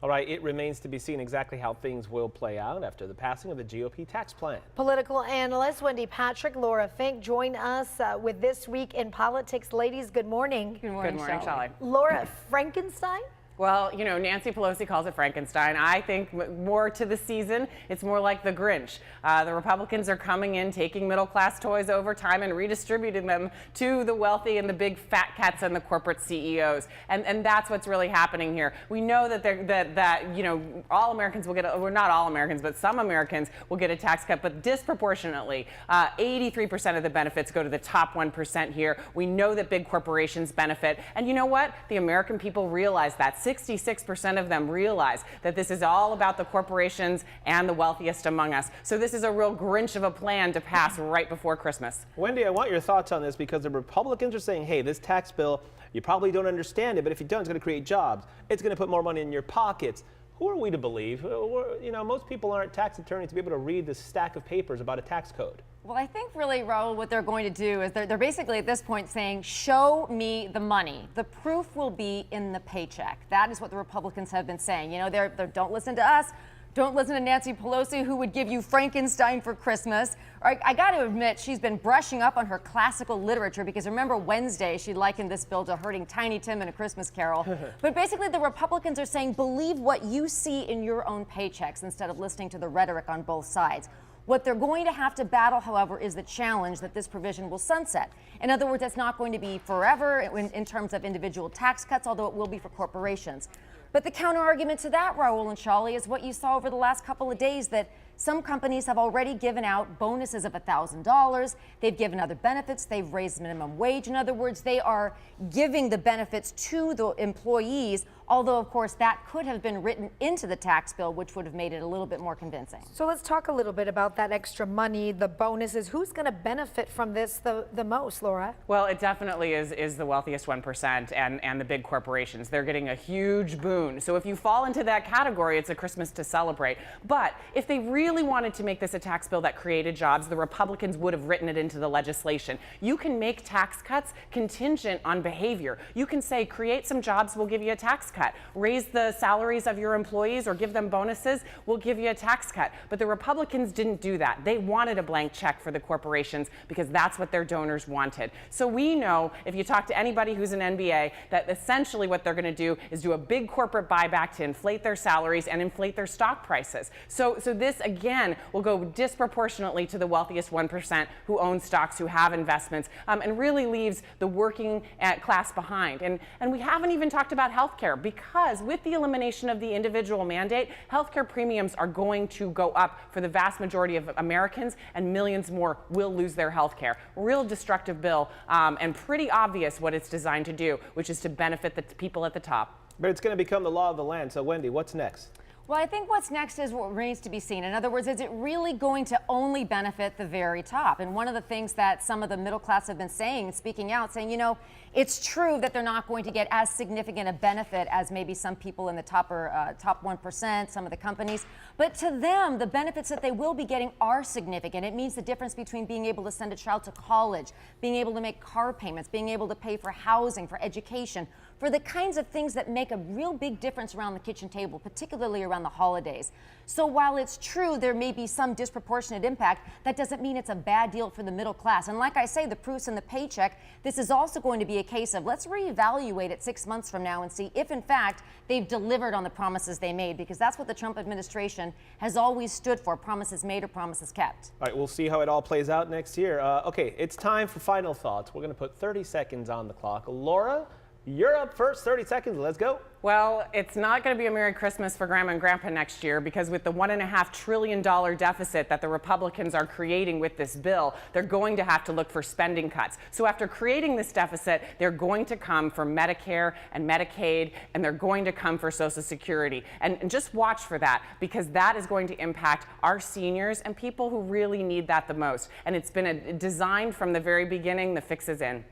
All right, it remains to be seen exactly how things will play out after the passing of the GOP tax plan. Political analyst Wendy Patrick, Laura Fink join us with This Week in Politics. Ladies, good morning. Good morning, Shelley. Laura, Frankenstein? Well, you know, Nancy Pelosi calls it Frankenstein. I think more to the season, it's more like the Grinch. The Republicans are coming in, taking middle-class toys over time and redistributing them to the wealthy and the big fat cats and the corporate CEOs. And that's what's really happening here. We know that you know, all Americans will get, well, not all Americans, but some Americans will get a tax cut, but disproportionately, 83% of the benefits go to the top 1% here. We know that big corporations benefit. And you know what? The American people realize that. 66% of them realize that this is all about the corporations and the wealthiest among us. So this is a real Grinch of a plan to pass right before Christmas. Wendy, I want your thoughts on this because the Republicans are saying, hey, this tax bill, you probably don't understand it, but if you don't, it's going to create jobs. It's going to put more money in your pockets. Who are we to believe? You know, most people aren't tax attorneys to be able to read this stack of papers about a tax code. Well, I think really, Raul, what they're going to do is they're basically at this point saying, show me the money. The proof will be in the paycheck. That is what the Republicans have been saying. You know, they're don't listen to us. Don't listen to Nancy Pelosi, who would give you Frankenstein for Christmas. I got to admit, she's been brushing up on her classical literature because remember Wednesday, she likened this bill to hurting Tiny Tim in A Christmas Carol. But basically, the Republicans are saying, believe what you see in your own paychecks instead of listening to the rhetoric on both sides. What they're going to have to battle, however, is the challenge that this provision will sunset. In other words, it's not going to be forever in terms of individual tax cuts, although it will be for corporations. But the counter argument to that, Raul and Shawley, is what you saw over the last couple of days, that some companies have already given out bonuses of $1,000. They've given other benefits. They've raised minimum wage. In other words, they are giving the benefits to the employees, although, of course, that could have been written into the tax bill, which would have made it a little bit more convincing. So let's talk a little bit about that extra money, the bonuses. Who's going to benefit from this the most, Laura? Well, it definitely is the wealthiest 1% and the big corporations. They're getting a huge boon. So if you fall into that category, it's a Christmas to celebrate. But if they really wanted to make this a tax bill that created jobs, the Republicans would have written it into the legislation. You can make tax cuts contingent on behavior. You can say, create some jobs, we'll give you a tax cut. Raise the salaries of your employees or give them bonuses, we'll give you a tax cut. But the Republicans didn't do that. They wanted a blank check for the corporations because that's what their donors wanted. So we know, if you talk to anybody who's an NBA, that essentially what they're going to do is do a big corporate buyback to inflate their salaries and inflate their stock prices. So this, again, will go disproportionately to the wealthiest 1% who own stocks, who have investments, and really leaves the working class behind. And we haven't even talked about health care, because with the elimination of the individual mandate, healthcare premiums are going to go up for the vast majority of Americans, and millions more will lose their health care. Real destructive bill, and pretty obvious what it's designed to do, which is to benefit the people at the top. But it's going to become the law of the land. So, Wendy, what's next? Well, I think what's next is what remains to be seen. In other words, is it really going to only benefit the very top? And one of the things that some of the middle class have been saying, speaking out, saying, you know, it's true that they're not going to get as significant a benefit as maybe some people in the top 1%, some of the companies. But to them, the benefits that they will be getting are significant. It means the difference between being able to send a child to college, being able to make car payments, being able to pay for housing, for education, for the kinds of things that make a real big difference around the kitchen table, particularly around the holidays. So while it's true there may be some disproportionate impact, that doesn't mean it's a bad deal for the middle class. And like I say, the proof's in the paycheck. This is also going to be a case of let's reevaluate it 6 months from now and see if, in fact, they've delivered on the promises they made, because that's what the Trump administration has always stood for, promises made or promises kept. All right, we'll see how it all plays out next year. Okay, it's time for final thoughts. We're going to put 30 seconds on the clock. Laura, you're up first. 30 seconds. Let's go. Well, it's not going to be a Merry Christmas for Grandma and Grandpa next year, because with the $1.5 trillion deficit that the Republicans are creating with this bill, they're going to have to look for spending cuts. So after creating this deficit, they're going to come for Medicare and Medicaid, and they're going to come for Social Security. And just watch for that, because that is going to impact our seniors and people who really need that the most. And it's been designed from the very beginning. The fix is in.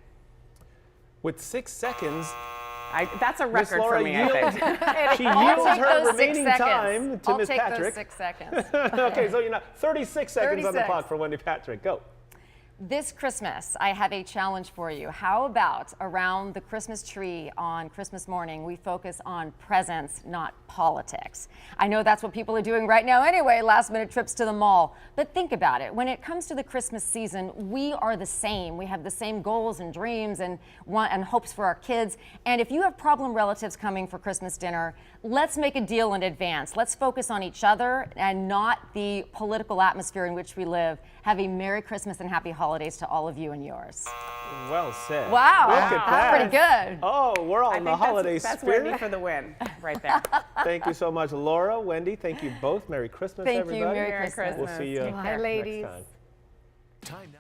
With 6 seconds, that's a record Laura for me, I think. She yields her remaining time to Ms. Patrick. I'll take those 6 seconds. Okay, so 36 seconds 36. on the clock for Wendy Patrick. Go. This Christmas, I have a challenge for you. How about around the Christmas tree on Christmas morning, we focus on presents, not politics? I know that's what people are doing right now anyway, last-minute trips to the mall. But think about it. When it comes to the Christmas season, we are the same. We have the same goals and dreams and hopes for our kids. And if you have problem relatives coming for Christmas dinner, let's make a deal in advance. Let's focus on each other and not the political atmosphere in which we live. Have a Merry Christmas and Happy Holidays to all of you and yours. Well said. Wow, Look at that's pretty good. Oh, we're all I in the think holiday that's spirit. Wendy for the win, right there. Thank you so much, Laura, Wendy. Thank you both. Merry Christmas, Thank everybody. you. Merry Merry Christmas. We'll see you Bye, ladies. next time. Time now.